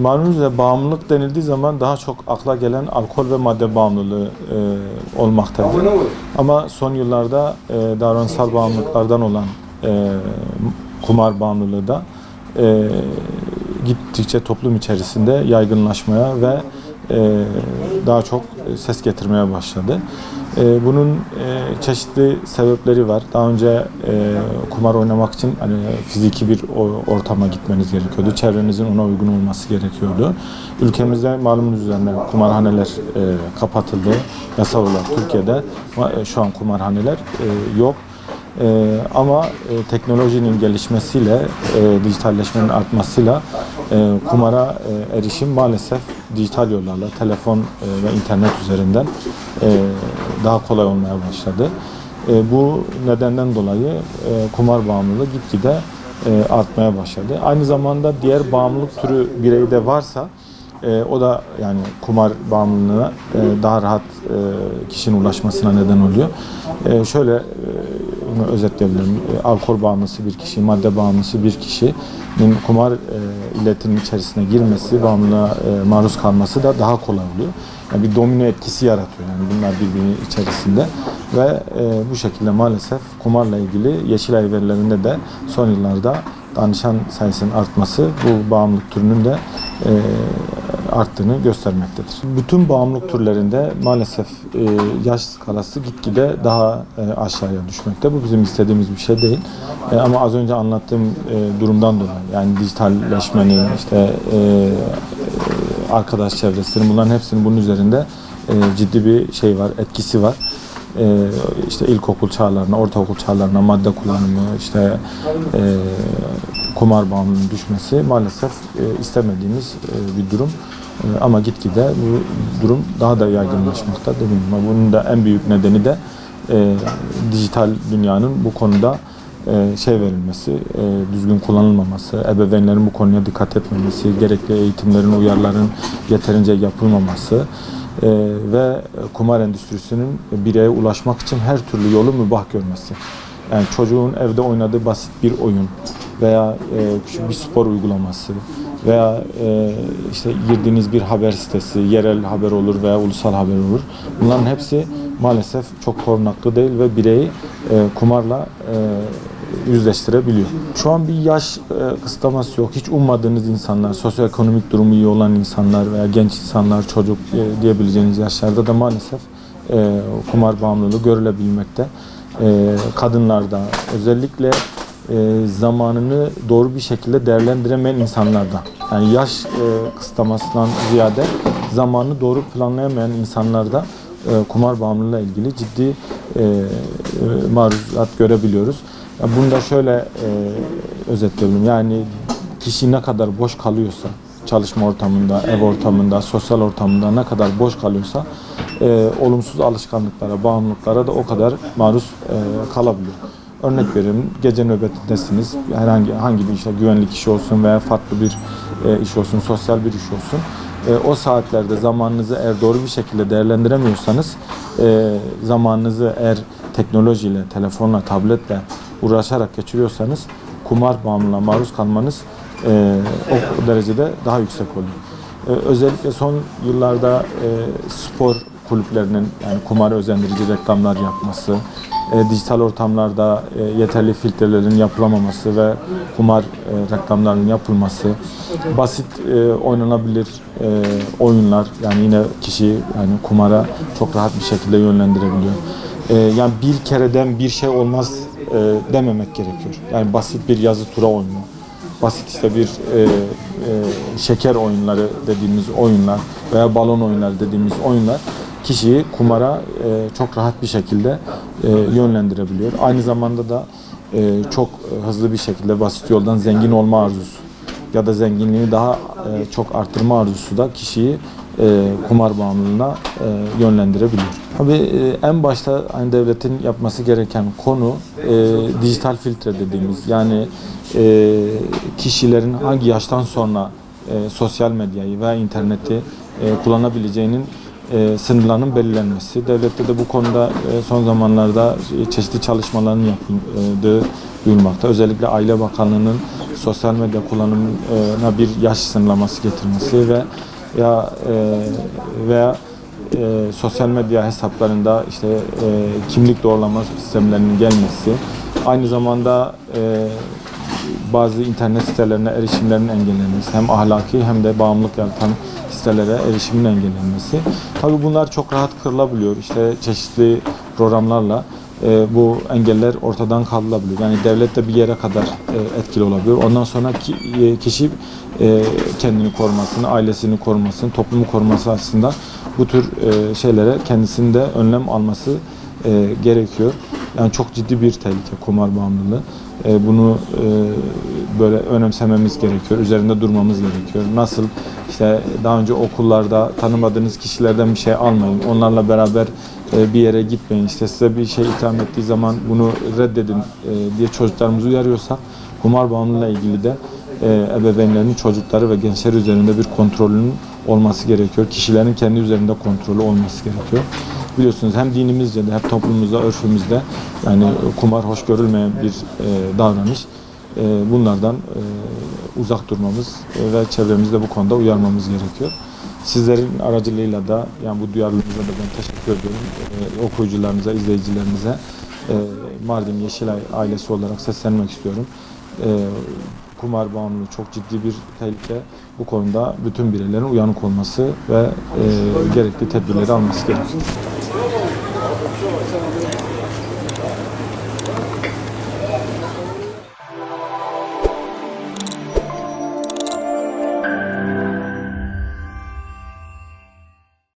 Malumunuz üzere bağımlılık denildiği zaman daha çok akla gelen alkol ve madde bağımlılığı olmaktadır. Ama son yıllarda davranışsal bağımlılıklardan olan kumar bağımlılığı da gittikçe toplum içerisinde yaygınlaşmaya ve daha çok ses getirmeye başladı. Bunun çeşitli sebepleri var. Daha önce kumar oynamak için hani fiziki bir ortama gitmeniz gerekiyordu. Çevrenizin ona uygun olması gerekiyordu. Ülkemizde malumunuz üzerine kumarhaneler kapatıldı. Yasal olarak Türkiye'de şu an kumarhaneler yok. Ama teknolojinin gelişmesiyle, dijitalleşmenin artmasıyla kumara erişim maalesef dijital yollarla, telefon ve internet üzerinden daha kolay olmaya başladı. Bu nedenden dolayı kumar bağımlılığı gitgide artmaya başladı. Aynı zamanda diğer bağımlılık türü bireyde varsa o da yani kumar bağımlılığına daha rahat kişinin ulaşmasına neden oluyor. Şöyle bunu özetleyebilirim. Alkol bağımlısı bir kişi, madde bağımlısı bir kişinin kumar illetinin içerisine girmesi, bağımlılığa maruz kalması da daha kolay oluyor. Yani bir domino etkisi yaratıyor yani bunlar birbirinin içerisinde ve bu şekilde maalesef kumarla ilgili Yeşilay verilerinde de son yıllarda danışan sayısının artması bu bağımlılık türünün de arttığını göstermektedir. Bütün bağımlılık türlerinde maalesef yaş skalası gitgide daha aşağıya düşmekte. Bu bizim istediğimiz bir şey değil. Ama az önce anlattığım durumdan dolayı yani dijitalleşmenin, işte arkadaş çevresinin bunların hepsinin bunun üzerinde ciddi bir şey var, etkisi var. İşte ilkokul çağlarına, ortaokul çağlarına madde kullanımı, işte kumar bağımlılığının düşmesi maalesef istemediğimiz bir durum. Ama gitgide bu durum daha da yaygınlaşmakta. Bunun da en büyük nedeni de dijital dünyanın bu konuda verilmesi, düzgün kullanılmaması, ebeveynlerin bu konuya dikkat etmemesi, gerekli eğitimlerin, uyarıların yeterince yapılmaması ve kumar endüstrisinin bireye ulaşmak için her türlü yolu mübah görmesi. Yani çocuğun evde oynadığı basit bir oyun veya bir spor uygulaması veya işte girdiğiniz bir haber sitesi, yerel haber olur veya ulusal haber olur. Bunların hepsi maalesef çok korunaklı değil ve bireyi kumarla yüzleştirebiliyor. Şu an bir yaş kısıtlaması yok. Hiç ummadığınız insanlar, sosyoekonomik durumu iyi olan insanlar veya genç insanlar, çocuk diyebileceğiniz yaşlarda da maalesef kumar bağımlılığı görülebilmekte. Kadınlarda özellikle zamanını doğru bir şekilde değerlendiremeyen insanlarda, yani yaş kısıtlamasından ziyade zamanını doğru planlayamayan insanlarda kumar bağımlılığıyla ilgili ciddi maruzat görebiliyoruz. Bunu da şöyle özetleyebilirim. Yani kişi ne kadar boş kalıyorsa, çalışma ortamında, ev ortamında, sosyal ortamında ne kadar boş kalıyorsa olumsuz alışkanlıklara, bağımlılıklara da o kadar maruz kalabiliyor. Örnek vereyim, gece nöbetindesiniz, hangi bir işte güvenlik işi olsun veya farklı bir iş olsun, sosyal bir iş olsun. O saatlerde zamanınızı eğer doğru bir şekilde değerlendiremiyorsanız, zamanınızı eğer teknolojiyle, telefonla, tabletle uğraşarak geçiriyorsanız kumar bağımlılığına maruz kalmanız o derecede daha yüksek oluyor. Özellikle son yıllarda spor kulüplerinin yani kumara özendirici reklamlar yapması, dijital ortamlarda yeterli filtrelerin yapılamaması ve kumar reklamlarının yapılması, basit oynanabilir oyunlar yani yine kişiyi yani kumara çok rahat bir şekilde yönlendirebiliyor. Yani bir kereden bir şey olmaz dememek gerekiyor. Yani basit bir yazı tura oyunu, basit işte bir şeker oyunları dediğimiz oyunlar veya balon oyunları dediğimiz oyunlar kişiyi kumara çok rahat bir şekilde yönlendirebiliyor. Aynı zamanda da çok hızlı bir şekilde basit yoldan zengin olma arzusu ya da zenginliğini daha çok artırma arzusu da kişiyi kumar bağımlılığına yönlendirebiliyor. Tabii en başta hani devletin yapması gereken konu dijital filtre dediğimiz yani kişilerin hangi yaştan sonra sosyal medyayı veya interneti kullanabileceğinin sınırlarının belirlenmesi. Devlette de bu konuda son zamanlarda çeşitli çalışmaların yapıldığı duyulmakta. Özellikle Aile Bakanlığı'nın sosyal medya kullanımına bir yaş sınırlaması getirmesi veya sosyal medya hesaplarında işte kimlik doğrulama sistemlerinin gelmesi, aynı zamanda bazı internet sitelerine erişimlerin engellenmesi, hem ahlaki hem de bağımlılık yaratan sitelere erişimin engellenmesi. Tabii bunlar çok rahat kırılabiliyor. İşte çeşitli programlarla bu engeller ortadan kaldırılabiliyor. Yani devlet de bir yere kadar etkili olabiliyor. Ondan sonra kişi kendini korumasını, ailesini korumasını, toplumu koruması açısından bu tür şeylere kendisinde önlem alması gerekiyor. Yani çok ciddi bir tehlike kumar bağımlılığı. Bunu böyle önemsememiz gerekiyor, üzerinde durmamız gerekiyor. Nasıl işte daha önce okullarda tanımadığınız kişilerden bir şey almayın, onlarla beraber bir yere gitmeyin, işte size bir şey ikram ettiği zaman bunu reddedin diye çocuklarımızı uyarıyorsak, kumar bağımlılığıyla ilgili de ebeveynlerin çocukları ve gençler üzerinde bir kontrolünün olması gerekiyor. Kişilerin kendi üzerinde kontrolü olması gerekiyor. Biliyorsunuz hem dinimizce de hem toplumumuzda, örfümüzde yani kumar hoş görülmeyen bir davranış. Bunlardan uzak durmamız ve çevremizde bu konuda uyarmamız gerekiyor. Sizlerin aracılığıyla da yani bu duyarlılığınıza da ben teşekkür ediyorum. Okuyucularınıza, izleyicilerinize Mardin Yeşilay ailesi olarak seslenmek istiyorum. Kumar bağımlılığı çok ciddi bir tehlike. Bu konuda bütün bireylerin uyanık olması ve gerekli tedbirleri alması gerekiyor.